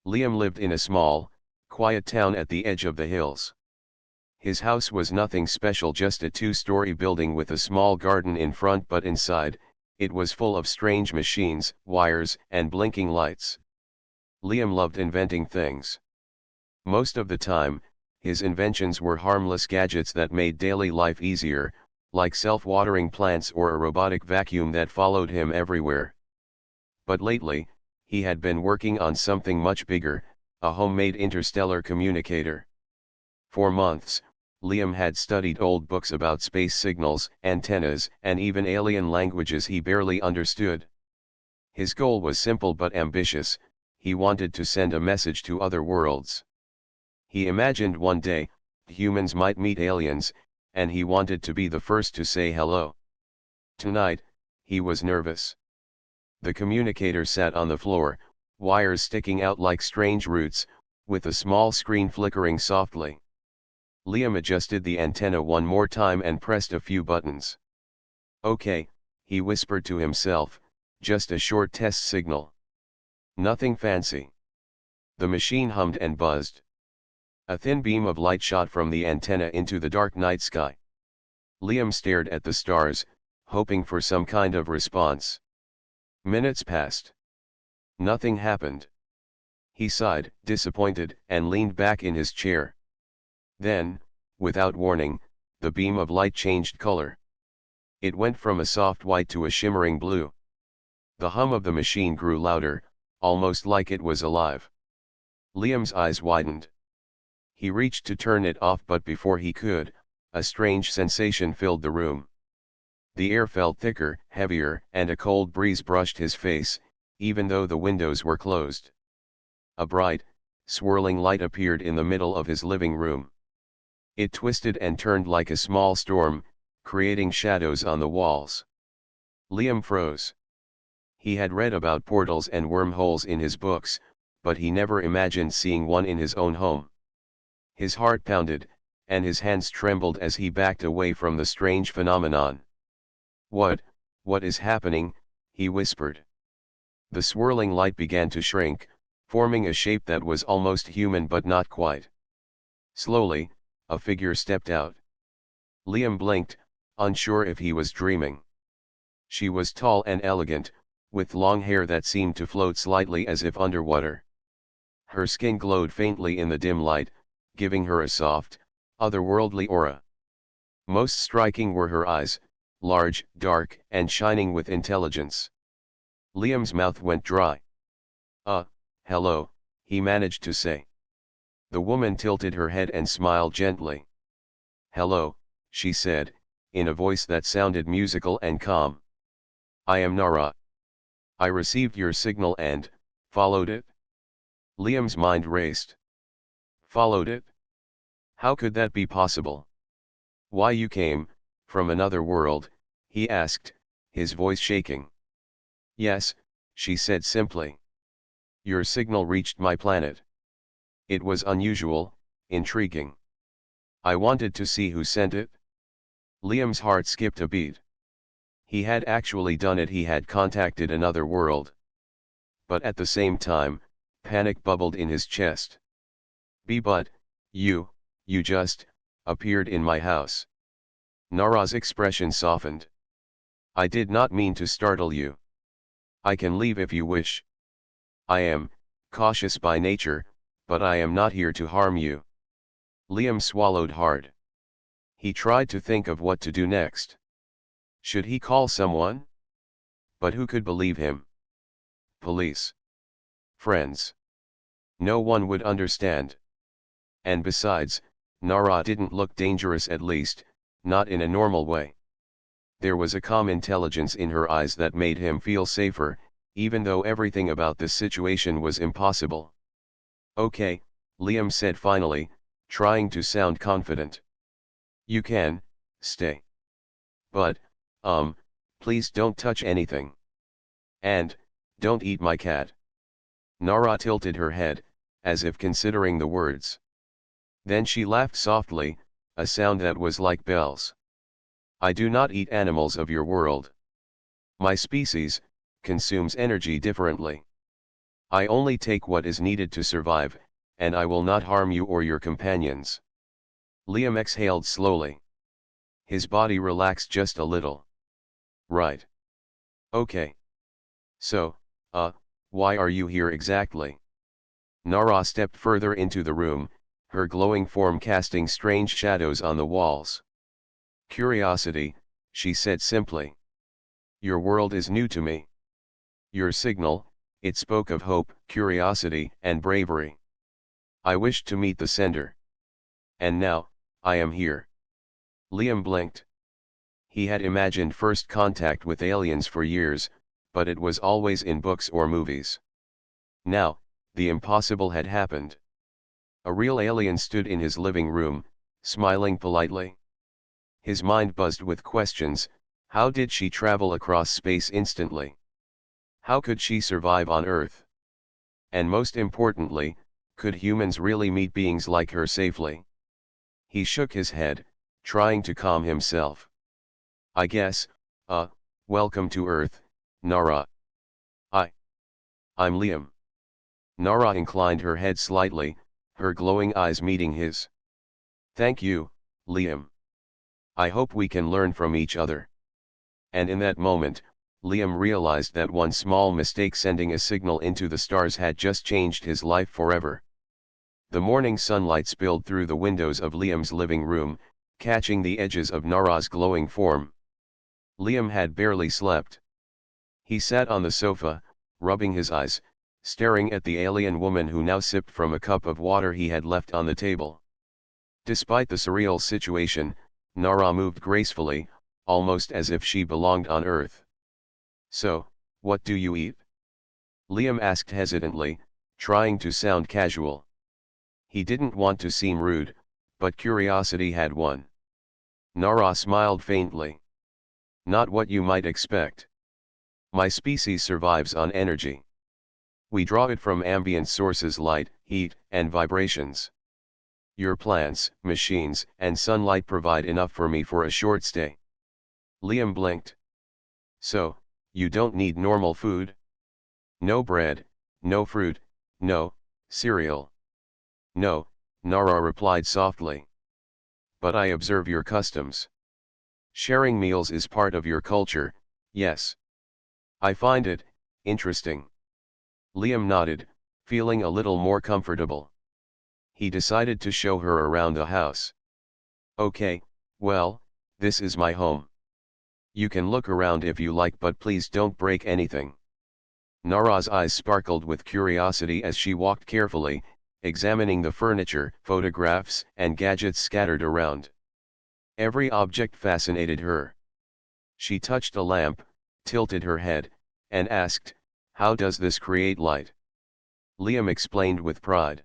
Liam lived in a small, quiet town at the edge of the hills. His house was nothing special, just a two-story building with a small garden in front, but inside, it was full of strange machines, wires, and blinking lights. Liam loved inventing things. Most of the time, his inventions were harmless gadgets that made daily life easier, like self-watering plants or a robotic vacuum that followed him everywhere. But lately, he had been working on something much bigger, a homemade interstellar communicator. For months, Liam had studied old books about space signals, antennas, and even alien languages he barely understood. His goal was simple but ambitious: he wanted to send a message to other worlds. He imagined one day, humans might meet aliens, and he wanted to be the first to say hello. Tonight, he was nervous. The communicator sat on the floor, wires sticking out like strange roots, with a small screen flickering softly. Liam adjusted the antenna one more time and pressed a few buttons. "Okay," he whispered to himself, "just a short test signal. Nothing fancy." The machine hummed and buzzed. A thin beam of light shot from the antenna into the dark night sky. Liam stared at the stars, hoping for some kind of response. Minutes passed. Nothing happened. He sighed, disappointed, and leaned back in his chair. Then, without warning, the beam of light changed color. It went from a soft white to a shimmering blue. The hum of the machine grew louder, almost like it was alive. Liam's eyes widened. He reached to turn it off, but before he could, a strange sensation filled the room. The air felt thicker, heavier, and a cold breeze brushed his face, even though the windows were closed. A bright, swirling light appeared in the middle of his living room. It twisted and turned like a small storm, creating shadows on the walls. Liam froze. He had read about portals and wormholes in his books, but he never imagined seeing one in his own home. His heart pounded, and his hands trembled as he backed away from the strange phenomenon. What is happening?" he whispered. The swirling light began to shrink, forming a shape that was almost human but not quite. Slowly, a figure stepped out. Liam blinked, unsure if he was dreaming. She was tall and elegant, with long hair that seemed to float slightly as if underwater. Her skin glowed faintly in the dim light, giving her a soft, otherworldly aura. Most striking were her eyes, large, dark, and shining with intelligence. Liam's mouth went dry. Hello," he managed to say. The woman tilted her head and smiled gently. "Hello," she said, in a voice that sounded musical and calm. "I am Nara. I received your signal and followed it." Liam's mind raced. Followed it? How could that be possible? "Why, you came from another world?" he asked, his voice shaking. "Yes," she said simply. "Your signal reached my planet. It was unusual, intriguing. I wanted to see who sent it." Liam's heart skipped a beat. He had actually done it. He had contacted another world. But at the same time, panic bubbled in his chest. But you just appeared in my house." Nara's expression softened. "I did not mean to startle you. I can leave if you wish. I am cautious by nature, but I am not here to harm you." Liam swallowed hard. He tried to think of what to do next. Should he call someone? But who could believe him? Police? Friends? No one would understand. And besides, Nara didn't look dangerous, at least, not in a normal way. There was a calm intelligence in her eyes that made him feel safer, even though everything about the situation was impossible. "Okay," Liam said finally, trying to sound confident. "You can stay. But, please don't touch anything. And don't eat my cat." Nara tilted her head, as if considering the words. Then she laughed softly, a sound that was like bells. "I do not eat animals of your world. My species consumes energy differently. I only take what is needed to survive, and I will not harm you or your companions. Liam exhaled slowly. His body relaxed just a little. Right. Okay. So, why are you here exactly? Nara stepped further into the room, her glowing form casting strange shadows on the walls. Curiosity, she said simply. Your world is new to me. Your signal, it spoke of hope, curiosity, and bravery. I wished to meet the sender. And now, I am here. Liam blinked. He had imagined first contact with aliens for years, but it was always in books or movies. Now, the impossible had happened. A real alien stood in his living room, smiling politely. His mind buzzed with questions. How did she travel across space instantly? How could she survive on Earth? And most importantly, could humans really meet beings like her safely? He shook his head, trying to calm himself. I guess, welcome to Earth, Nara. I'm Liam. Nara inclined her head slightly, her glowing eyes meeting his. Thank you, Liam. I hope we can learn from each other. And in that moment, Liam realized that one small mistake sending a signal into the stars had just changed his life forever. The morning sunlight spilled through the windows of Liam's living room, catching the edges of Nara's glowing form. Liam had barely slept. He sat on the sofa, rubbing his eyes, staring at the alien woman who now sipped from a cup of water he had left on the table. Despite the surreal situation, Nara moved gracefully, almost as if she belonged on Earth. So, what do you eat? Liam asked hesitantly, trying to sound casual. He didn't want to seem rude, but curiosity had won. Nara smiled faintly. Not what you might expect. My species survives on energy. We draw it from ambient sources: light, heat, and vibrations. Your plants, machines, and sunlight provide enough for me for a short stay. Liam blinked. So, you don't need normal food? No bread, no fruit, no cereal. No, Nara replied softly. But I observe your customs. Sharing meals is part of your culture, yes. I find it interesting. Liam nodded, feeling a little more comfortable. He decided to show her around the house. Okay, well, this is my home. You can look around if you like, but please don't break anything. Nara's eyes sparkled with curiosity as she walked carefully, examining the furniture, photographs, and gadgets scattered around. Every object fascinated her. She touched a lamp, tilted her head, and asked, how does this create light? Liam explained with pride.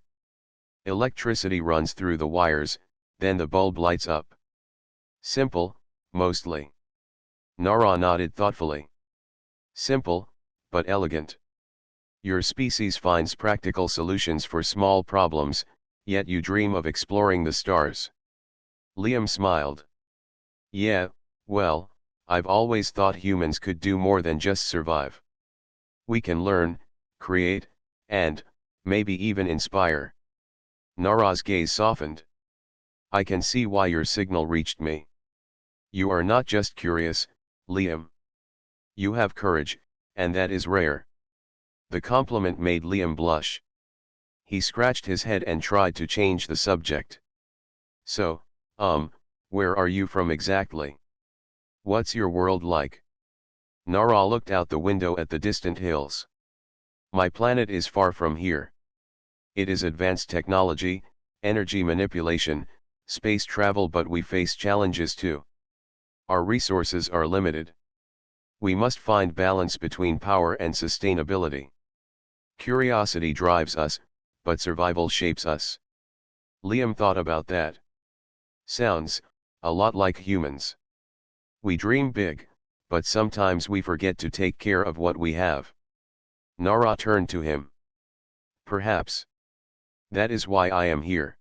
Electricity runs through the wires, then the bulb lights up. Simple, mostly. Nara nodded thoughtfully. Simple, but elegant. Your species finds practical solutions for small problems, yet you dream of exploring the stars. Liam smiled. Yeah, well, I've always thought humans could do more than just survive. We can learn, create, and, maybe even inspire. Nara's gaze softened. I can see why your signal reached me. You are not just curious, Liam. You have courage, and that is rare. The compliment made Liam blush. He scratched his head and tried to change the subject. So, where are you from exactly? What's your world like? Nara looked out the window at the distant hills. My planet is far from here. It is advanced technology, energy manipulation, space travel, but we face challenges too. Our resources are limited. We must find balance between power and sustainability. Curiosity drives us, but survival shapes us. Liam thought about that. Sounds a lot like humans. We dream big, but sometimes we forget to take care of what we have. Nara turned to him. Perhaps. That is why I am here.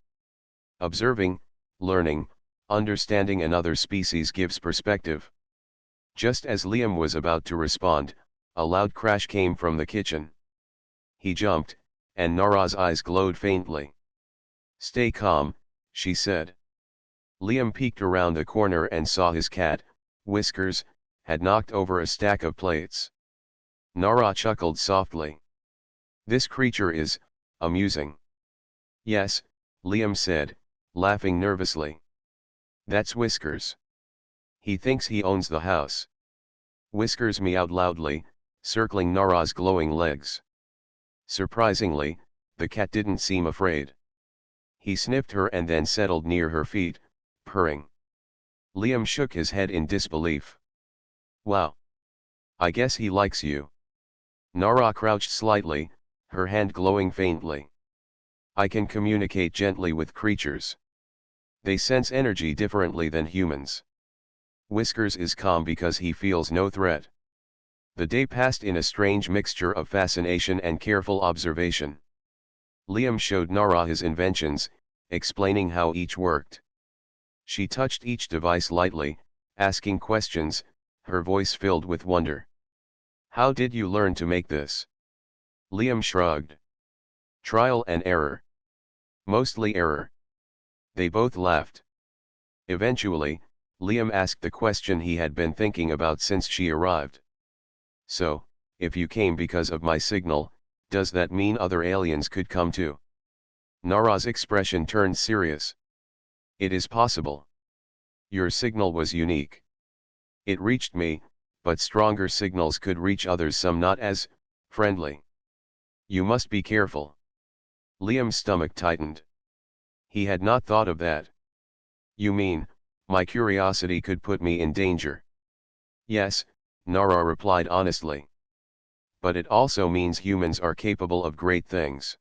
Observing, learning, understanding another species gives perspective. Just as Liam was about to respond, a loud crash came from the kitchen. He jumped, and Nara's eyes glowed faintly. "Stay calm," she said. Liam peeked around the corner and saw his cat, Whiskers, had knocked over a stack of plates. Nara chuckled softly. "This creature is amusing." "Yes," Liam said, laughing nervously. "That's Whiskers. He thinks he owns the house." Whiskers meowed loudly, circling Nara's glowing legs. Surprisingly, the cat didn't seem afraid. He sniffed her and then settled near her feet, purring. Liam shook his head in disbelief. "Wow. I guess he likes you." Nara crouched slightly, her hand glowing faintly. "I can communicate gently with creatures. They sense energy differently than humans." Whiskers is calm because he feels no threat. The day passed in a strange mixture of fascination and careful observation. Liam showed Nara his inventions, explaining how each worked. She touched each device lightly, asking questions, her voice filled with wonder. "How did you learn to make this?" Liam shrugged. "Trial and error." "Mostly error." They both laughed. Eventually, Liam asked the question he had been thinking about since she arrived. "So, if you came because of my signal, does that mean other aliens could come too?" Nara's expression turned serious. "It is possible. Your signal was unique. It reached me, but stronger signals could reach others, some not as friendly. You must be careful." Liam's stomach tightened. He had not thought of that. "You mean, my curiosity could put me in danger?" "Yes," Nara replied honestly. "But it also means humans are capable of great things.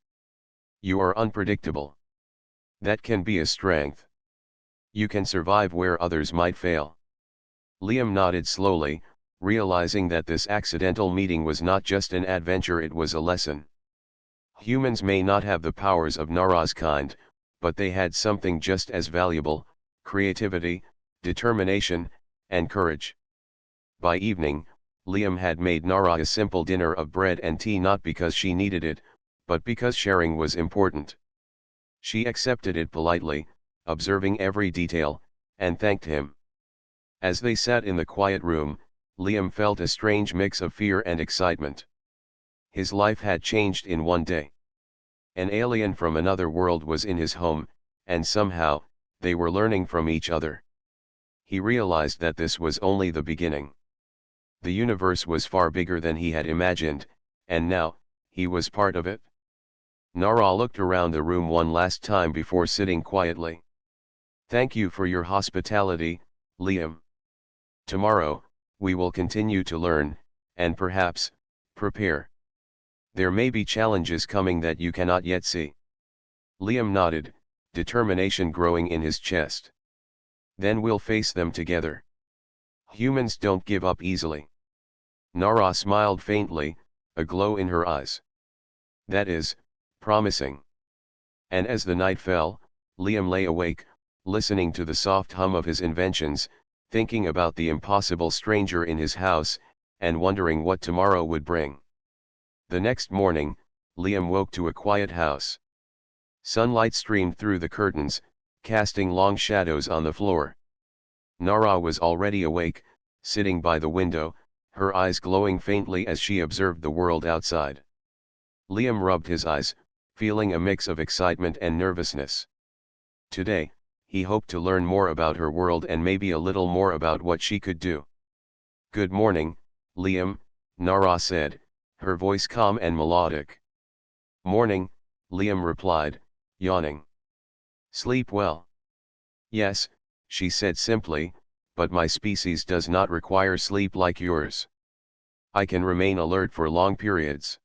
You are unpredictable. That can be a strength. You can survive where others might fail." Liam nodded slowly, realizing that this accidental meeting was not just an adventure, it was a lesson. Humans may not have the powers of Nara's kind, but they had something just as valuable: creativity, determination, and courage. By evening, Liam had made Nara a simple dinner of bread and tea, not because she needed it, but because sharing was important. She accepted it politely, observing every detail, and thanked him. As they sat in the quiet room, Liam felt a strange mix of fear and excitement. His life had changed in one day. An alien from another world was in his home, and somehow, they were learning from each other. He realized that this was only the beginning. The universe was far bigger than he had imagined, and now, he was part of it. Nara looked around the room one last time before sitting quietly. "Thank you for your hospitality, Liam. Tomorrow, we will continue to learn, and perhaps, prepare. There may be challenges coming that you cannot yet see." Liam nodded, determination growing in his chest. "Then we'll face them together. Humans don't give up easily." Nara smiled faintly, a glow in her eyes. "That is promising." And as the night fell, Liam lay awake, listening to the soft hum of his inventions, thinking about the impossible stranger in his house, and wondering what tomorrow would bring. The next morning, Liam woke to a quiet house. Sunlight streamed through the curtains, casting long shadows on the floor. Nara was already awake, sitting by the window, her eyes glowing faintly as she observed the world outside. Liam rubbed his eyes, feeling a mix of excitement and nervousness. Today, he hoped to learn more about her world and maybe a little more about what she could do. "Good morning, Liam," Nara said, her voice calm and melodic. "Morning," Liam replied, yawning. "Sleep well?" "Yes," she said simply, "but my species does not require sleep like yours. I can remain alert for long periods."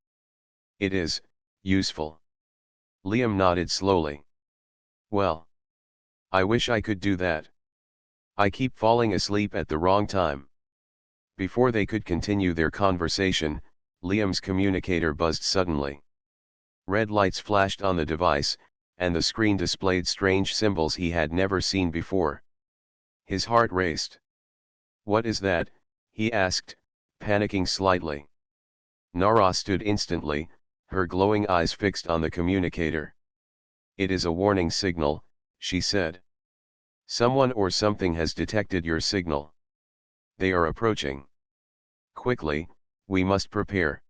"It is useful." Liam nodded slowly. "Well, I wish I could do that. I keep falling asleep at the wrong time." Before they could continue their conversation, Liam's communicator buzzed suddenly. Red lights flashed on the device, and the screen displayed strange symbols he had never seen before. His heart raced. "What is that?" he asked, panicking slightly. Nara stood instantly, her glowing eyes fixed on the communicator. "It is a warning signal," she said. "Someone or something has detected your signal. They are approaching. Quickly, we must prepare."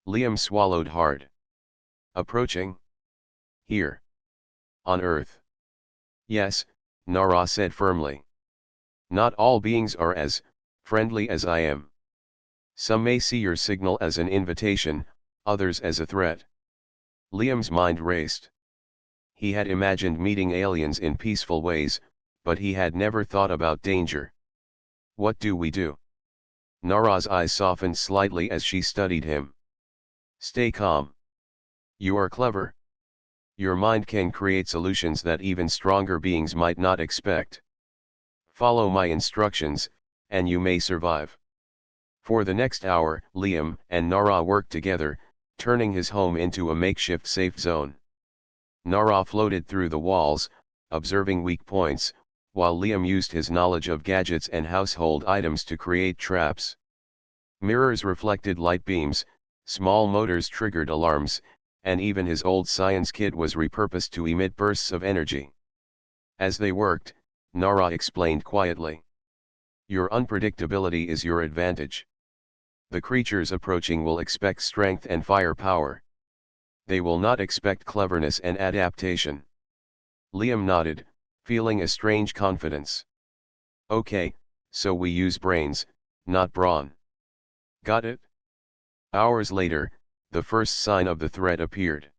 Liam swallowed hard. "Approaching? Here? On Earth?" "Yes," Nara said firmly. "Not all beings are as friendly as I am. Some may see your signal as an invitation, others as a threat." Liam's mind raced. He had imagined meeting aliens in peaceful ways, but he had never thought about danger. "What do we do?" Nara's eyes softened slightly as she studied him. "Stay calm. You are clever. Your mind can create solutions that even stronger beings might not expect. Follow my instructions, and you may survive." For the next hour, Liam and Nara worked together, turning his home into a makeshift safe zone. Nara floated through the walls, observing weak points, while Liam used his knowledge of gadgets and household items to create traps. Mirrors reflected light beams, small motors triggered alarms, and even his old science kit was repurposed to emit bursts of energy. As they worked, Nara explained quietly. "Your unpredictability is your advantage. The creatures approaching will expect strength and firepower. They will not expect cleverness and adaptation." Liam nodded, feeling a strange confidence. "Okay, so we use brains, not brawn. Got it?" Hours later, the first sign of the threat appeared.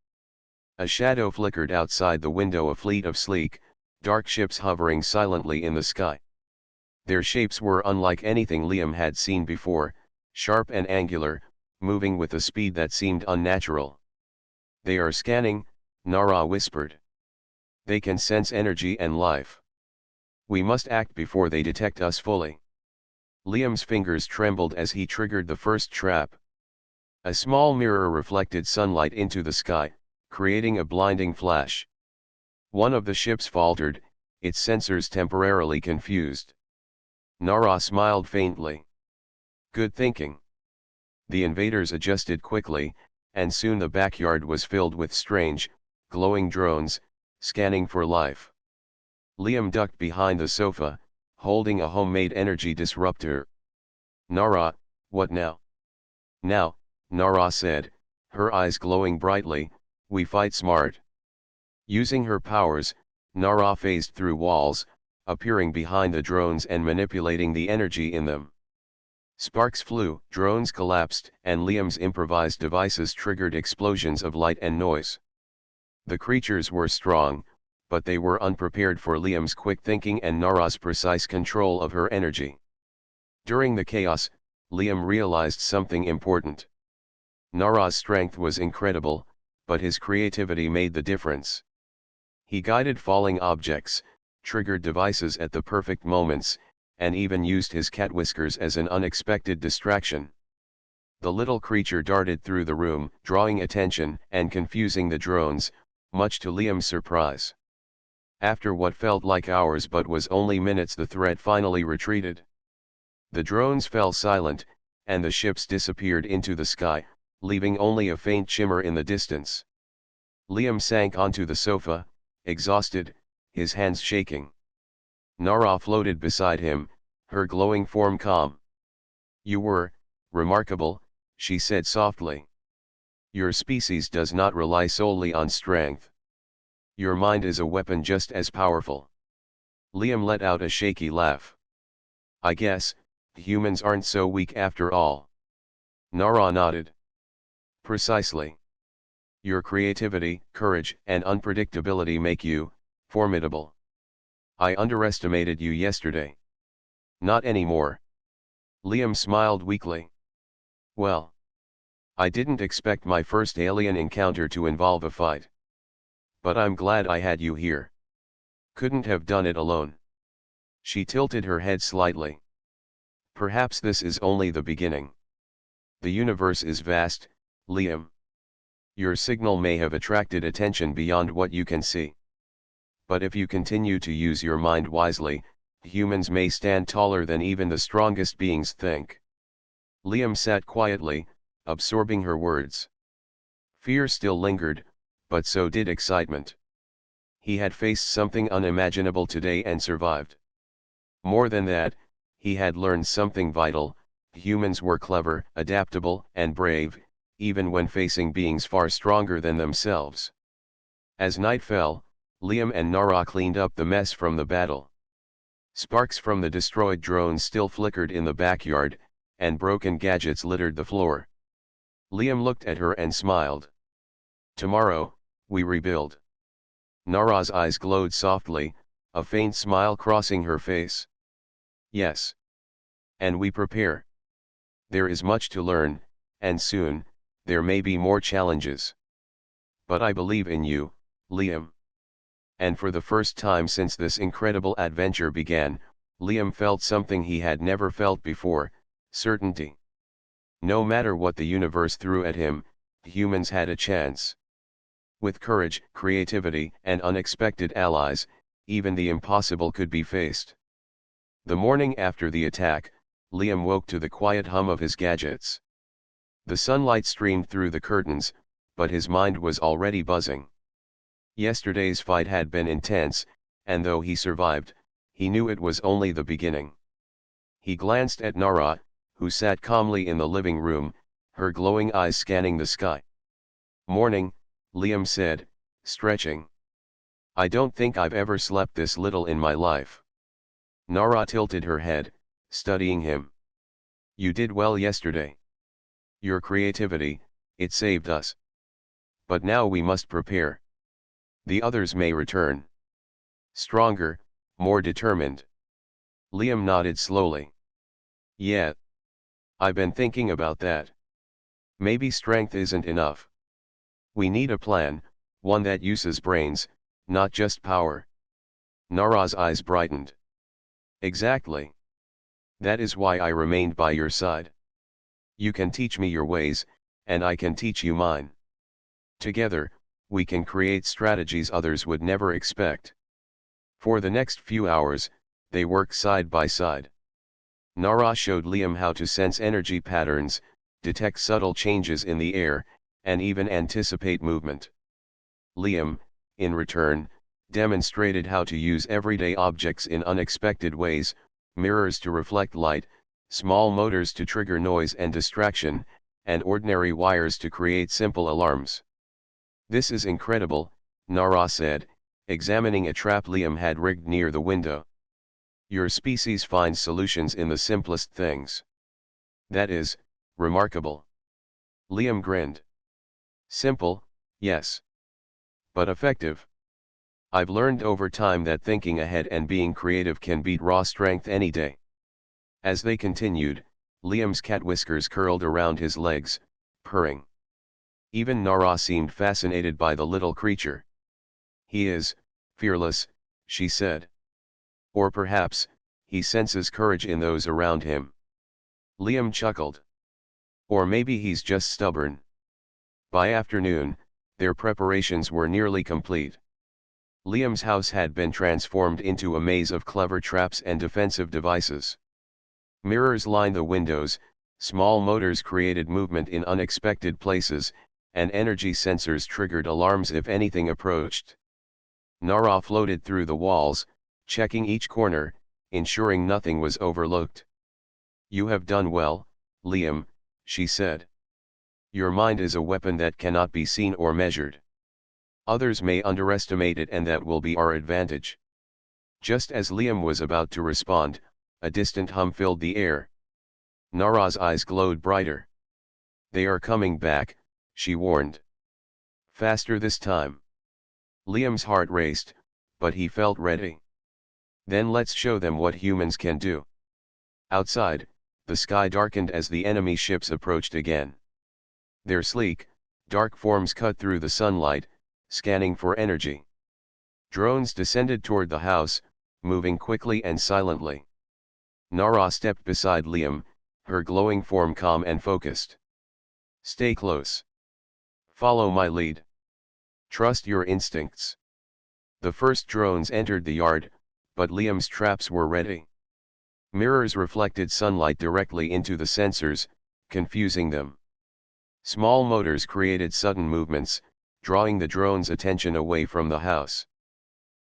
A shadow flickered outside the window, a fleet of sleek, dark ships hovering silently in the sky. Their shapes were unlike anything Liam had seen before, sharp and angular, moving with a speed that seemed unnatural. "They are scanning," Nara whispered. "They can sense energy and life. We must act before they detect us fully." Liam's fingers trembled as he triggered the first trap. A small mirror reflected sunlight into the sky, creating a blinding flash. One of the ships faltered, its sensors temporarily confused. Nara smiled faintly. "Good thinking." The invaders adjusted quickly, and soon the backyard was filled with strange, glowing drones, scanning for life. Liam ducked behind the sofa, holding a homemade energy disruptor. "Nara, what now?" "Now," Nara said, her eyes glowing brightly, "we fight smart." Using her powers, Nara phased through walls, appearing behind the drones and manipulating the energy in them. Sparks flew, drones collapsed, and Liam's improvised devices triggered explosions of light and noise. The creatures were strong, but they were unprepared for Liam's quick thinking and Nara's precise control of her energy. During the chaos, Liam realized something important. Nara's strength was incredible, but his creativity made the difference. He guided falling objects, triggered devices at the perfect moments, and even used his cat whiskers as an unexpected distraction. The little creature darted through the room, drawing attention and confusing the drones, much to Liam's surprise. After what felt like hours but was only minutes, the threat finally retreated. The drones fell silent, and the ships disappeared into the sky, leaving only a faint shimmer in the distance. Liam sank onto the sofa, exhausted, his hands shaking. Nara floated beside him, her glowing form calm. "You were remarkable," she said softly. "Your species does not rely solely on strength. Your mind is a weapon just as powerful." Liam let out a shaky laugh. "I guess humans aren't so weak after all." Nara nodded. "Precisely. Your creativity, courage, and unpredictability make you formidable. I underestimated you yesterday." "Not anymore." Liam smiled weakly. "Well, I didn't expect my first alien encounter to involve a fight. But I'm glad I had you here. Couldn't have done it alone." She tilted her head slightly. "Perhaps this is only the beginning. The universe is vast, Liam. Your signal may have attracted attention beyond what you can see. But if you continue to use your mind wisely, humans may stand taller than even the strongest beings think." Liam sat quietly, absorbing her words. Fear still lingered, but so did excitement. He had faced something unimaginable today and survived. More than that, he had learned something vital: humans were clever, adaptable, and brave, even when facing beings far stronger than themselves. As night fell, Liam and Nara cleaned up the mess from the battle. Sparks from the destroyed drones still flickered in the backyard, and broken gadgets littered the floor. Liam looked at her and smiled. "Tomorrow, we rebuild." Nara's eyes glowed softly, a faint smile crossing her face. "Yes. And we prepare. There is much to learn, and soon, there may be more challenges. But I believe in you, Liam." And for the first time since this incredible adventure began, Liam felt something he had never felt before: certainty. No matter what the universe threw at him, humans had a chance. With courage, creativity, and unexpected allies, even the impossible could be faced. The morning after the attack, Liam woke to the quiet hum of his gadgets. The sunlight streamed through the curtains, but his mind was already buzzing. Yesterday's fight had been intense, and though he survived, he knew it was only the beginning. He glanced at Nara, who sat calmly in the living room, her glowing eyes scanning the sky. "Morning," Liam said, stretching. "I don't think I've ever slept this little in my life." Nara tilted her head, studying him. "You did well yesterday. Your creativity, it saved us. But now we must prepare. The others may return. Stronger, more determined." Liam nodded slowly. "Yeah. I've been thinking about that. Maybe strength isn't enough. We need a plan, one that uses brains, not just power." Nara's eyes brightened. "Exactly. That is why I remained by your side. You can teach me your ways, and I can teach you mine. Together, we can create strategies others would never expect." For the next few hours, they worked side by side. Nara showed Liam how to sense energy patterns, detect subtle changes in the air, and even anticipate movement. Liam, in return, demonstrated how to use everyday objects in unexpected ways: mirrors to reflect light, small motors to trigger noise and distraction, and ordinary wires to create simple alarms. "This is incredible," Nara said, examining a trap Liam had rigged near the window. "Your species finds solutions in the simplest things. That is remarkable." Liam grinned. "Simple, yes. But effective. I've learned over time that thinking ahead and being creative can beat raw strength any day." As they continued, Liam's cat whiskers curled around his legs, purring. Even Nara seemed fascinated by the little creature. "He is fearless," she said. "Or perhaps, he senses courage in those around him." Liam chuckled. "Or maybe he's just stubborn." By afternoon, their preparations were nearly complete. Liam's house had been transformed into a maze of clever traps and defensive devices. Mirrors lined the windows, small motors created movement in unexpected places, and energy sensors triggered alarms if anything approached. Nara floated through the walls, checking each corner, ensuring nothing was overlooked. "You have done well, Liam," she said. "Your mind is a weapon that cannot be seen or measured. Others may underestimate it, and that will be our advantage." Just as Liam was about to respond, a distant hum filled the air. Nara's eyes glowed brighter. "They are coming back," she warned. "Faster this time." Liam's heart raced, but he felt ready. "Then let's show them what humans can do." Outside, the sky darkened as the enemy ships approached again. Their sleek, dark forms cut through the sunlight, scanning for energy. Drones descended toward the house, moving quickly and silently. Nara stepped beside Liam, her glowing form calm and focused. "Stay close. Follow my lead. Trust your instincts." The first drones entered the yard, but Liam's traps were ready. Mirrors reflected sunlight directly into the sensors, confusing them. Small motors created sudden movements, drawing the drone's attention away from the house.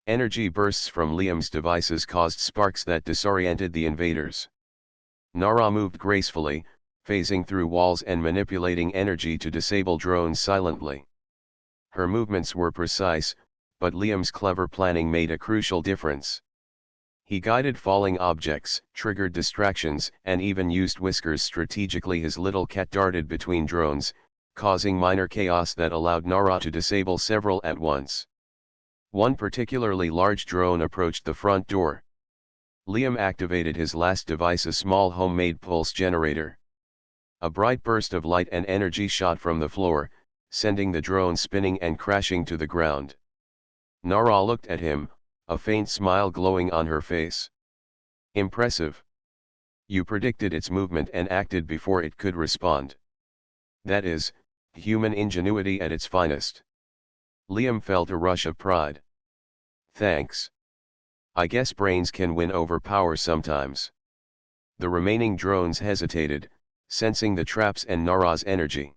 Energy bursts from Liam's devices caused sparks that disoriented the invaders. Nara moved gracefully, phasing through walls and manipulating energy to disable drones silently. Her movements were precise, but Liam's clever planning made a crucial difference. He guided falling objects, triggered distractions, and even used whiskers strategically. His little cat darted between drones, causing minor chaos that allowed Nara to disable several at once. One particularly large drone approached the front door. Liam activated his last device, a small homemade pulse generator. A bright burst of light and energy shot from the floor, sending the drone spinning and crashing to the ground. Nara looked at him, a faint smile glowing on her face. Impressive. You predicted its movement and acted before it could respond. That is, human ingenuity at its finest. Liam felt a rush of pride. Thanks. I guess brains can win over power sometimes. The remaining drones hesitated, sensing the traps and Nara's energy.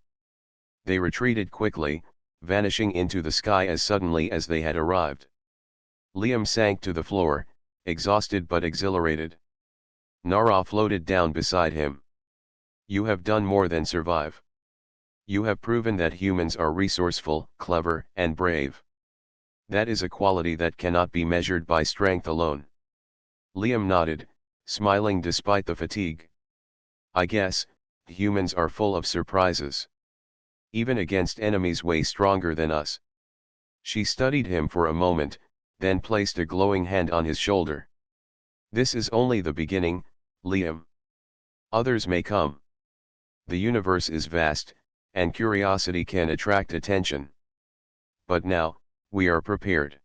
They retreated quickly, vanishing into the sky as suddenly as they had arrived. Liam sank to the floor, exhausted but exhilarated. Nara floated down beside him. You have done more than survive. You have proven that humans are resourceful, clever, and brave. That is a quality that cannot be measured by strength alone. Liam nodded, smiling despite the fatigue. I guess, humans are full of surprises. Even against enemies way stronger than us. She studied him for a moment, then placed a glowing hand on his shoulder. This is only the beginning, Liam. Others may come. The universe is vast, and curiosity can attract attention. But now, we are prepared.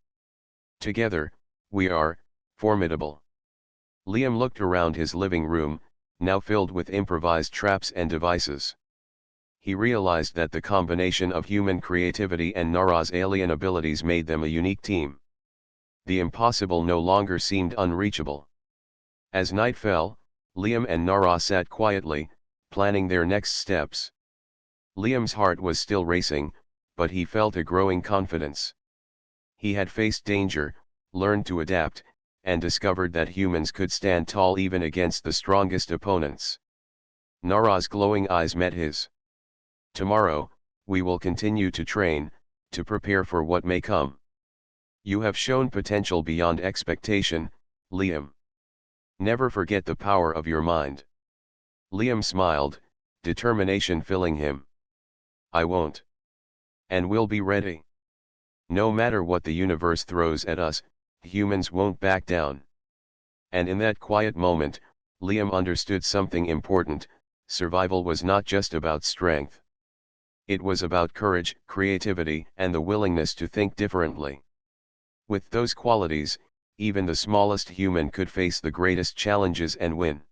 Together, we are formidable. Liam looked around his living room, now filled with improvised traps and devices. He realized that the combination of human creativity and Nara's alien abilities made them a unique team. The impossible no longer seemed unreachable. As night fell, Liam and Nara sat quietly, planning their next steps. Liam's heart was still racing, but he felt a growing confidence. He had faced danger, learned to adapt, and discovered that humans could stand tall even against the strongest opponents. Nara's glowing eyes met his. Tomorrow, we will continue to train, to prepare for what may come. You have shown potential beyond expectation, Liam. Never forget the power of your mind. Liam smiled, determination filling him. I won't. And we'll be ready. No matter what the universe throws at us, humans won't back down. And in that quiet moment, Liam understood something important: survival was not just about strength. It was about courage, creativity, and the willingness to think differently. With those qualities, even the smallest human could face the greatest challenges and win.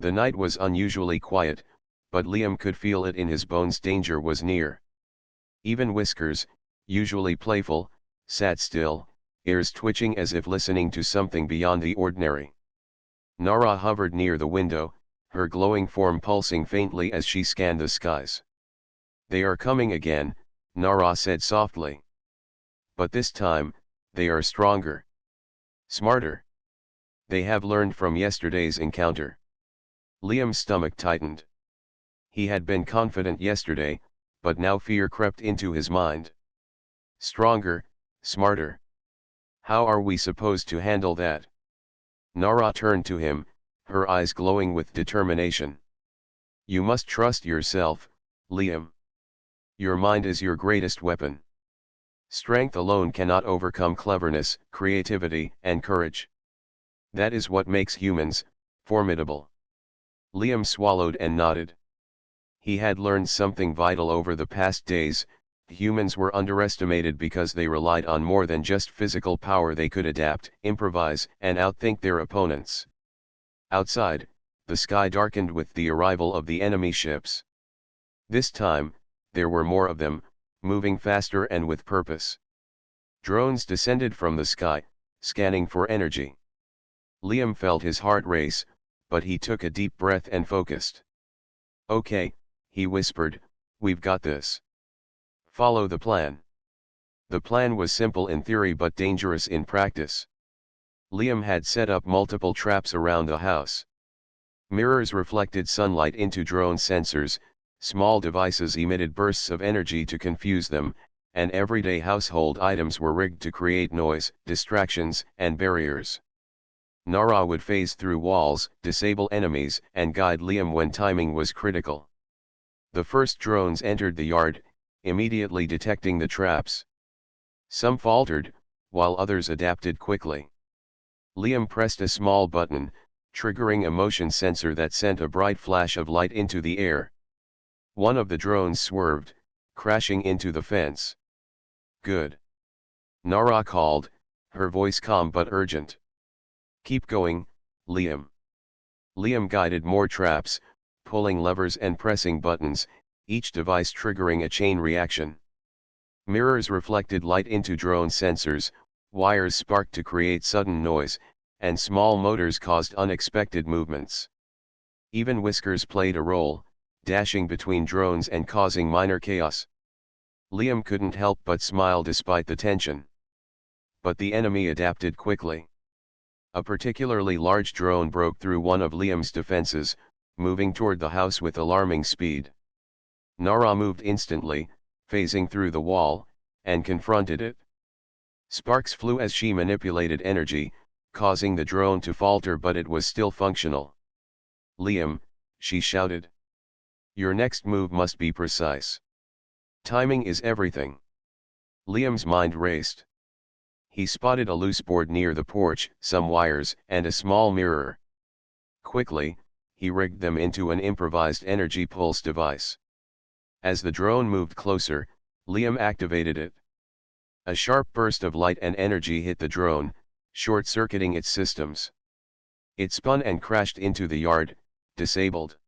The night was unusually quiet, but Liam could feel it in his bones: danger was near. Even Whiskers, usually playful, sat still, ears twitching as if listening to something beyond the ordinary. Nara hovered near the window, her glowing form pulsing faintly as she scanned the skies. They are coming again, Nara said softly. But this time, they are stronger. Smarter. They have learned from yesterday's encounter. Liam's stomach tightened. He had been confident yesterday, but now fear crept into his mind. Stronger, smarter. How are we supposed to handle that? Nara turned to him, her eyes glowing with determination. You must trust yourself, Liam. Your mind is your greatest weapon. Strength alone cannot overcome cleverness, creativity, and courage. That is what makes humans formidable. Liam swallowed and nodded. He had learned something vital over the past days: humans were underestimated because they relied on more than just physical power. They could adapt, improvise, and outthink their opponents. Outside, the sky darkened with the arrival of the enemy ships. This time, there were more of them, moving faster and with purpose. Drones descended from the sky, scanning for energy. Liam felt his heart race, but he took a deep breath and focused. Okay, he whispered, We've got this. Follow the plan. The plan was simple in theory but dangerous in practice. Liam had set up multiple traps around the house. Mirrors reflected sunlight into drone sensors, small devices emitted bursts of energy to confuse them, and everyday household items were rigged to create noise, distractions, and barriers. Nara would phase through walls, disable enemies, and guide Liam when timing was critical. The first drones entered the yard, immediately detecting the traps. Some faltered, while others adapted quickly. Liam pressed a small button, triggering a motion sensor that sent a bright flash of light into the air. One of the drones swerved, crashing into the fence. Good. Nara called, her voice calm but urgent. Keep going, Liam. Liam guided more traps, pulling levers and pressing buttons, each device triggering a chain reaction. Mirrors reflected light into drone sensors, wires sparked to create sudden noise, and small motors caused unexpected movements. Even whiskers played a role, dashing between drones and causing minor chaos. Liam couldn't help but smile despite the tension. But the enemy adapted quickly. A particularly large drone broke through one of Liam's defenses, moving toward the house with alarming speed. Nara moved instantly, phasing through the wall, and confronted it. Sparks flew as she manipulated energy, causing the drone to falter, but it was still functional. Liam, she shouted. Your next move must be precise. Timing is everything. Liam's mind raced. He spotted a loose board near the porch, some wires, and a small mirror. Quickly, he rigged them into an improvised energy pulse device. As the drone moved closer, Liam activated it. A sharp burst of light and energy hit the drone, short-circuiting its systems. It spun and crashed into the yard, disabled.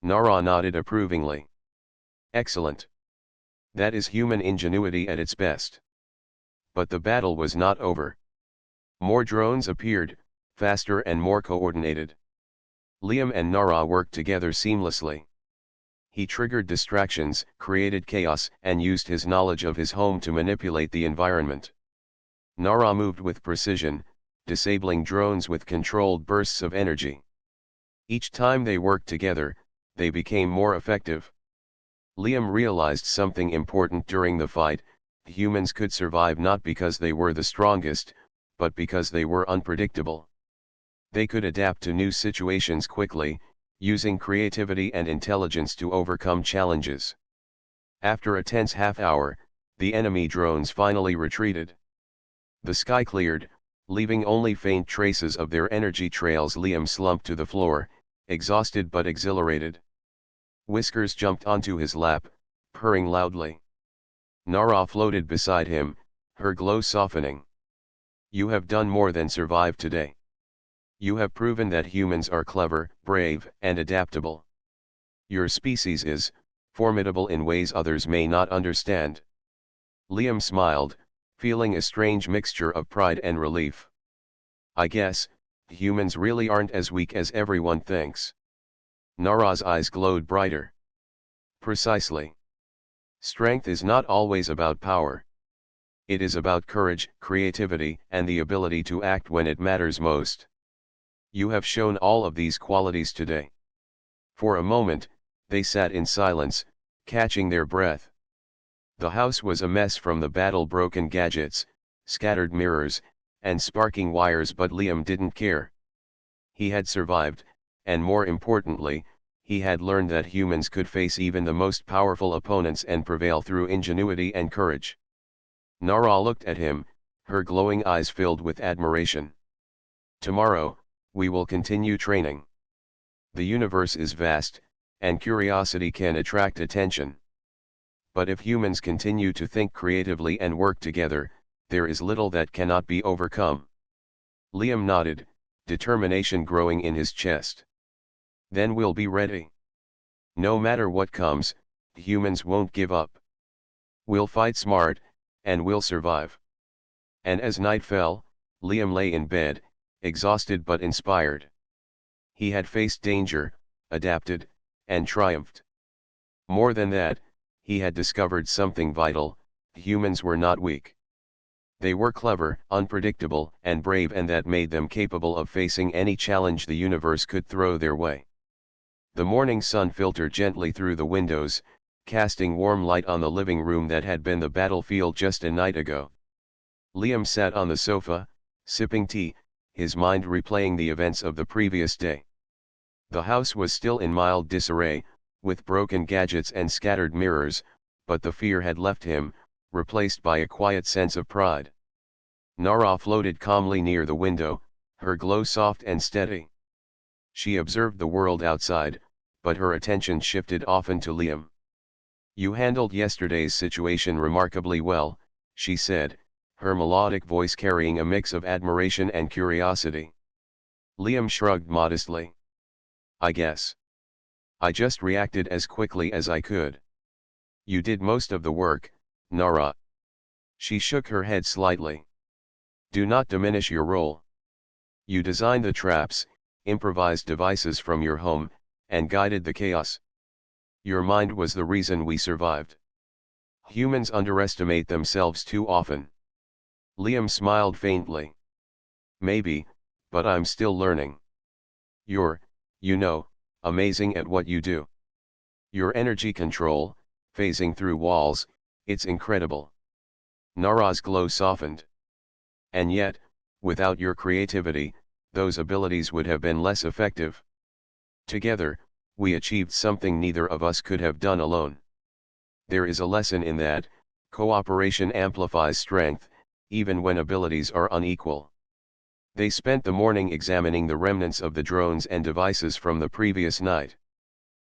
Nara nodded approvingly. Excellent. That is human ingenuity at its best. But the battle was not over. More drones appeared, faster and more coordinated. Liam and Nara worked together seamlessly. He triggered distractions, created chaos, and used his knowledge of his home to manipulate the environment. Nara moved with precision, disabling drones with controlled bursts of energy. Each time they worked together, they became more effective. Liam realized something important during the fight: humans could survive not because they were the strongest, but because they were unpredictable. They could adapt to new situations quickly, using creativity and intelligence to overcome challenges. After a tense half-hour, the enemy drones finally retreated. The sky cleared, leaving only faint traces of their energy trails. Liam slumped to the floor, exhausted but exhilarated. Whiskers jumped onto his lap, purring loudly. Nara floated beside him, her glow softening. You have done more than survive today. You have proven that humans are clever, brave, and adaptable. Your species is formidable in ways others may not understand. Liam smiled, feeling a strange mixture of pride and relief. I guess humans really aren't as weak as everyone thinks. Nara's eyes glowed brighter. Precisely. Strength is not always about power. It is about courage, creativity, and the ability to act when it matters most. You have shown all of these qualities today. For a moment, they sat in silence, catching their breath. The house was a mess from the battle-broken gadgets, scattered mirrors, and sparking wires, but Liam didn't care. He had survived, and more importantly, he had learned that humans could face even the most powerful opponents and prevail through ingenuity and courage. Nara looked at him, her glowing eyes filled with admiration. Tomorrow, we will continue training. The universe is vast, and curiosity can attract attention. But if humans continue to think creatively and work together, there is little that cannot be overcome. Liam nodded, determination growing in his chest. Then we'll be ready. No matter what comes, humans won't give up. We'll fight smart, and we'll survive. And as night fell, Liam lay in bed, exhausted but inspired. He had faced danger, adapted, and triumphed. More than that, he had discovered something vital: humans were not weak. They were clever, unpredictable, and brave, and that made them capable of facing any challenge the universe could throw their way. The morning sun filtered gently through the windows, casting warm light on the living room that had been the battlefield just a night ago. Liam sat on the sofa, sipping tea, his mind replaying the events of the previous day. The house was still in mild disarray, with broken gadgets and scattered mirrors, but the fear had left him, replaced by a quiet sense of pride. Nara floated calmly near the window, her glow soft and steady. She observed the world outside, but her attention shifted often to Liam. "You handled yesterday's situation remarkably well," she said, her melodic voice carrying a mix of admiration and curiosity. Liam shrugged modestly. "I guess. I just reacted as quickly as I could." "You did most of the work, Nara." She shook her head slightly. "Do not diminish your role. You designed the traps, improvised devices from your home, and guided the chaos. Your mind was the reason we survived." "Humans underestimate themselves too often." Liam smiled faintly. "Maybe, but I'm still learning. You're, amazing at what you do. Your energy control, phasing through walls, it's incredible." Nara's glow softened. "And yet, without your creativity, those abilities would have been less effective. Together, we achieved something neither of us could have done alone. There is a lesson in that: cooperation amplifies strength, even when abilities are unequal." They spent the morning examining the remnants of the drones and devices from the previous night.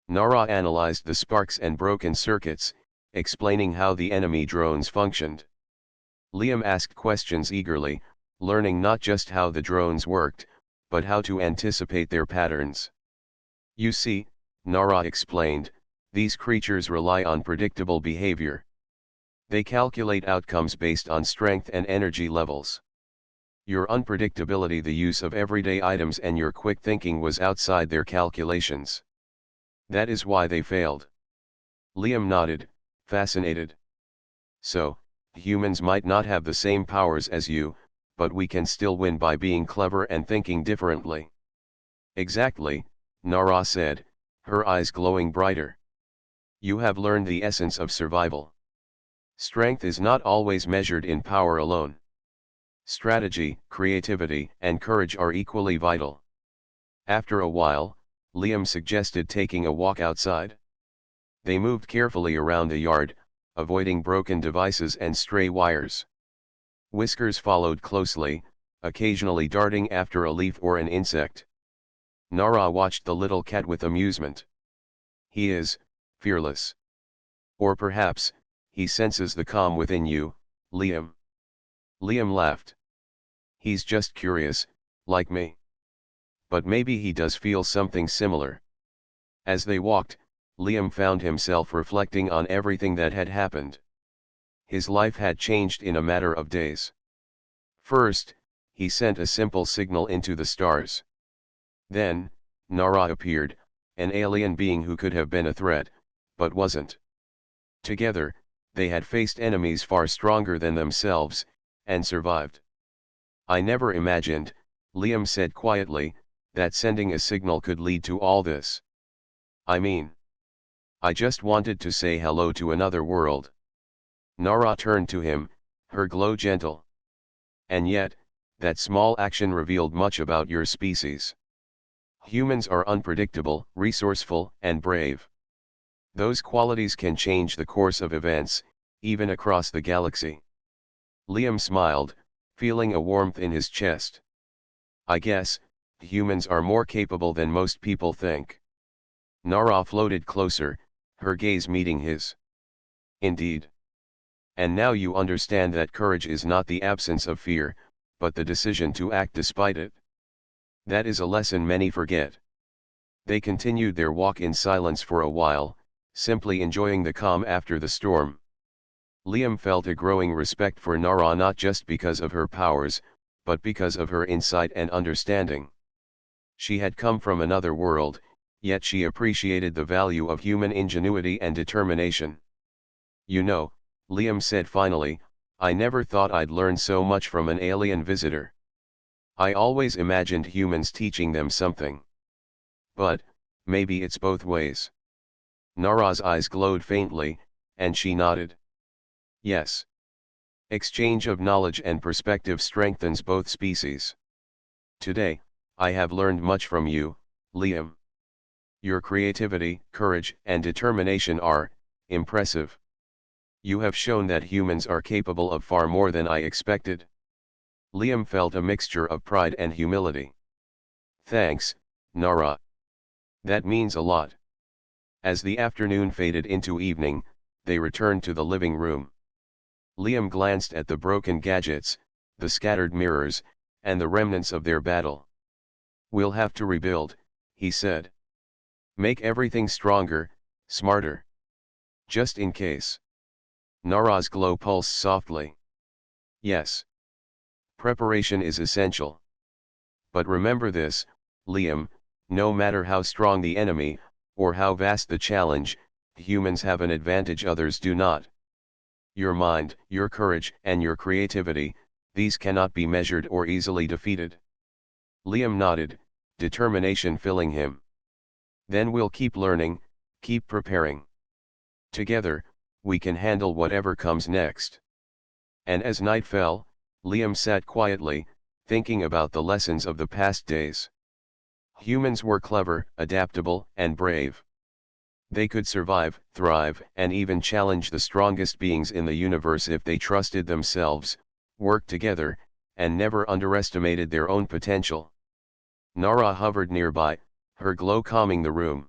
Nara analyzed the sparks and broken circuits, explaining how the enemy drones functioned. Liam asked questions eagerly, learning not just how the drones worked, but how to anticipate their patterns. "You see," Nara explained, "these creatures rely on predictable behavior. They calculate outcomes based on strength and energy levels. Your unpredictability, the use of everyday items, and your quick thinking was outside their calculations. That is why they failed." Liam nodded, fascinated. "So, humans might not have the same powers as you, but we can still win by being clever and thinking differently." "Exactly," Nara said, her eyes glowing brighter. "You have learned the essence of survival. Strength is not always measured in power alone. Strategy, creativity, and courage are equally vital." After a while, Liam suggested taking a walk outside. They moved carefully around the yard, avoiding broken devices and stray wires. Whiskers followed closely, occasionally darting after a leaf or an insect. Nara watched the little cat with amusement. "He is fearless. Or perhaps, he senses the calm within you, Liam." Liam laughed. "He's just curious, like me. But maybe he does feel something similar." As they walked, Liam found himself reflecting on everything that had happened. His life had changed in a matter of days. First, he sent a simple signal into the stars. Then, Nara appeared, an alien being who could have been a threat, but wasn't. Together, they had faced enemies far stronger than themselves, and survived. "I never imagined," Liam said quietly, "that sending a signal could lead to all this. I mean, I just wanted to say hello to another world." Nara turned to him, her glow gentle. "And yet, that small action revealed much about your species. Humans are unpredictable, resourceful, and brave. Those qualities can change the course of events, even across the galaxy." Liam smiled, feeling a warmth in his chest. "I guess, humans are more capable than most people think." Nara floated closer, her gaze meeting his. "Indeed. And now you understand that courage is not the absence of fear, but the decision to act despite it. That is a lesson many forget." They continued their walk in silence for a while, simply enjoying the calm after the storm. Liam felt a growing respect for Nara, not just because of her powers, but because of her insight and understanding. She had come from another world, yet she appreciated the value of human ingenuity and determination. You know, Liam said finally, I never thought I'd learn so much from an alien visitor. I always imagined humans teaching them something. But, maybe it's both ways. Nara's eyes glowed faintly, and she nodded. Yes. Exchange of knowledge and perspective strengthens both species. Today, I have learned much from you, Liam. Your creativity, courage, and determination are impressive. You have shown that humans are capable of far more than I expected. Liam felt a mixture of pride and humility. Thanks, Nara. That means a lot. As the afternoon faded into evening, they returned to the living room. Liam glanced at the broken gadgets, the scattered mirrors, and the remnants of their battle. We'll have to rebuild, he said. Make everything stronger, smarter. Just in case. Nara's glow pulsed softly. Yes. Preparation is essential. But remember this, Liam, no matter how strong the enemy, or how vast the challenge, humans have an advantage others do not. Your mind, your courage, and your creativity, these cannot be measured or easily defeated. Liam nodded, determination filling him. Then we'll keep learning, keep preparing. Together, we can handle whatever comes next. And as night fell, Liam sat quietly, thinking about the lessons of the past days. Humans were clever, adaptable, and brave. They could survive, thrive, and even challenge the strongest beings in the universe if they trusted themselves, worked together, and never underestimated their own potential. Nara hovered nearby, her glow calming the room.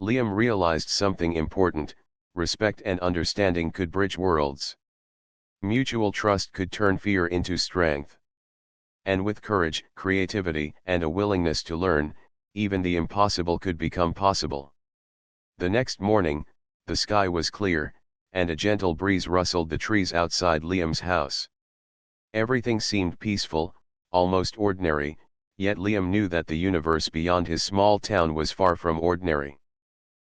Liam realized something important: respect and understanding could bridge worlds. Mutual trust could turn fear into strength. And with courage, creativity, and a willingness to learn, even the impossible could become possible. The next morning, the sky was clear, and a gentle breeze rustled the trees outside Liam's house. Everything seemed peaceful, almost ordinary, yet Liam knew that the universe beyond his small town was far from ordinary.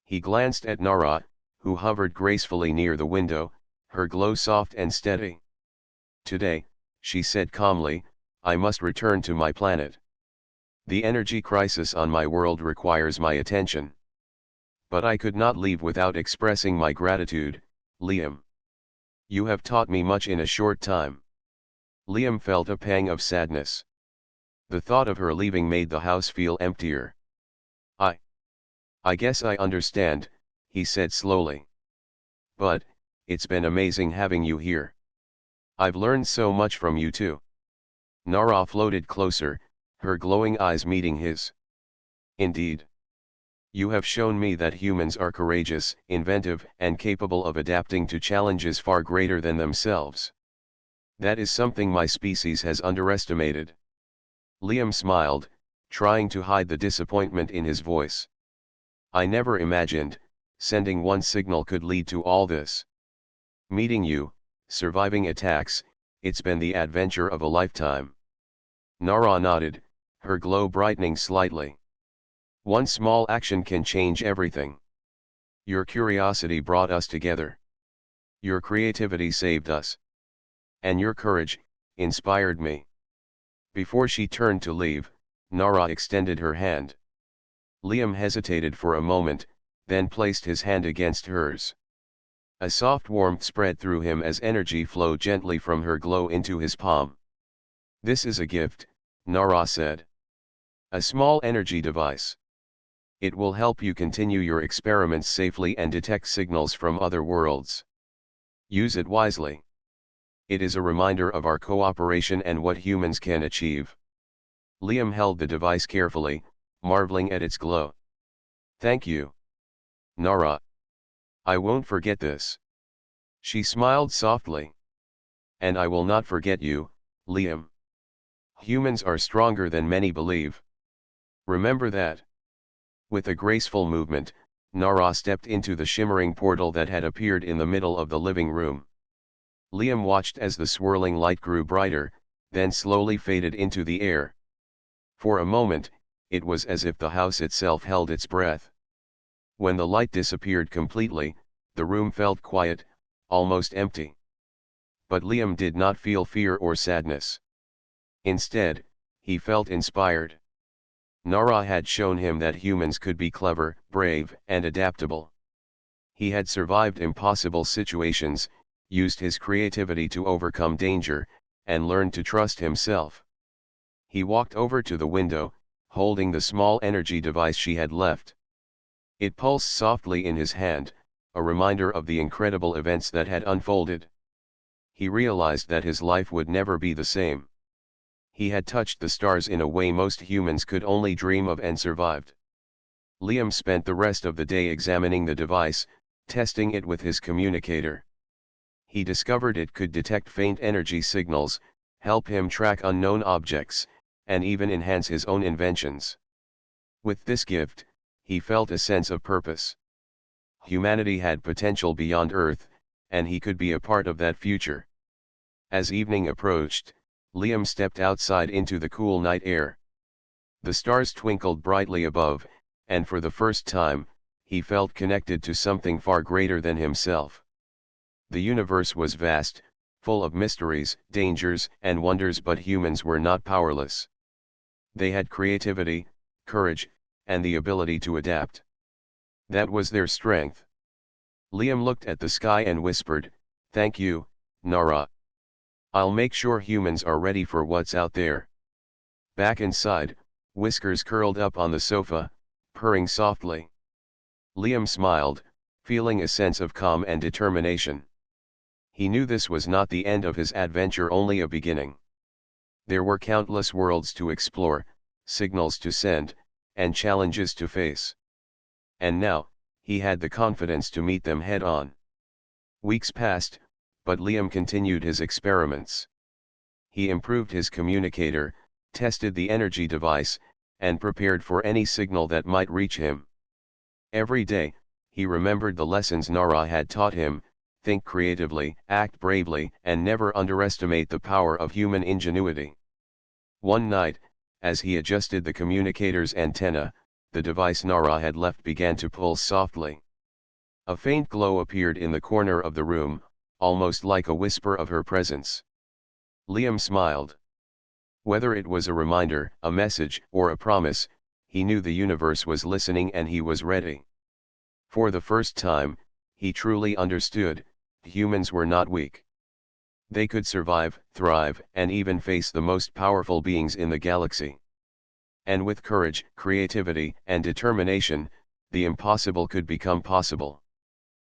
He glanced at Nara, who hovered gracefully near the window, her glow soft and steady. Today, she said calmly, I must return to my planet. The energy crisis on my world requires my attention. But I could not leave without expressing my gratitude, Liam. You have taught me much in a short time. Liam felt a pang of sadness. The thought of her leaving made the house feel emptier. I guess I understand, he said slowly. But, it's been amazing having you here. I've learned so much from you too. Nara floated closer, her glowing eyes meeting his. Indeed. You have shown me that humans are courageous, inventive, and capable of adapting to challenges far greater than themselves. That is something my species has underestimated. Liam smiled, trying to hide the disappointment in his voice. I never imagined, sending one signal could lead to all this. Meeting you, surviving attacks, it's been the adventure of a lifetime. Nara nodded, her glow brightening slightly. One small action can change everything. Your curiosity brought us together. Your creativity saved us. And your courage inspired me. Before she turned to leave, Nara extended her hand. Liam hesitated for a moment, then placed his hand against hers. A soft warmth spread through him as energy flowed gently from her glow into his palm. This is a gift, Nara said. A small energy device. It will help you continue your experiments safely and detect signals from other worlds. Use it wisely. It is a reminder of our cooperation and what humans can achieve. Liam held the device carefully, marveling at its glow. Thank you, Nara. I won't forget this. She smiled softly. And I will not forget you, Liam. Humans are stronger than many believe. Remember that. With a graceful movement, Nara stepped into the shimmering portal that had appeared in the middle of the living room. Liam watched as the swirling light grew brighter, then slowly faded into the air. For a moment, it was as if the house itself held its breath. When the light disappeared completely, the room felt quiet, almost empty. But Liam did not feel fear or sadness. Instead, he felt inspired. Nara had shown him that humans could be clever, brave, and adaptable. He had survived impossible situations, used his creativity to overcome danger, and learned to trust himself. He walked over to the window, holding the small energy device she had left. It pulsed softly in his hand, a reminder of the incredible events that had unfolded. He realized that his life would never be the same. He had touched the stars in a way most humans could only dream of and survived. Liam spent the rest of the day examining the device, testing it with his communicator. He discovered it could detect faint energy signals, help him track unknown objects, and even enhance his own inventions. With this gift, he felt a sense of purpose. Humanity had potential beyond Earth, and he could be a part of that future. As evening approached, Liam stepped outside into the cool night air. The stars twinkled brightly above, and for the first time, he felt connected to something far greater than himself. The universe was vast, full of mysteries, dangers, and wonders, but humans were not powerless. They had creativity, courage, and the ability to adapt. That was their strength. Liam looked at the sky and whispered, "Thank you, Nara. I'll make sure humans are ready for what's out there." Back inside, Whiskers curled up on the sofa, purring softly. Liam smiled, feeling a sense of calm and determination. He knew this was not the end of his adventure, only a beginning. There were countless worlds to explore, signals to send, and challenges to face. And now, he had the confidence to meet them head-on. Weeks passed, but Liam continued his experiments. He improved his communicator, tested the energy device, and prepared for any signal that might reach him. Every day, he remembered the lessons Nara had taught him: think creatively, act bravely, and never underestimate the power of human ingenuity. One night, as he adjusted the communicator's antenna, the device Nara had left began to pulse softly. A faint glow appeared in the corner of the room, almost like a whisper of her presence. Liam smiled. Whether it was a reminder, a message, or a promise, he knew the universe was listening and he was ready. For the first time, he truly understood: humans were not weak. They could survive, thrive, and even face the most powerful beings in the galaxy. And with courage, creativity, and determination, the impossible could become possible.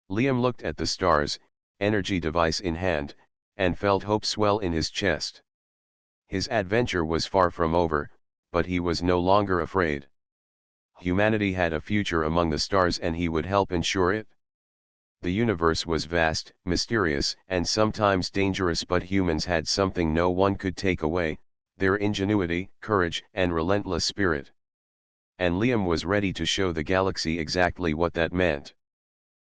Liam looked at the stars, energy device in hand, and felt hope swell in his chest. His adventure was far from over, but he was no longer afraid. Humanity had a future among the stars and he would help ensure it. The universe was vast, mysterious, and sometimes dangerous, but humans had something no one could take away: their ingenuity, courage, and relentless spirit. And Liam was ready to show the galaxy exactly what that meant.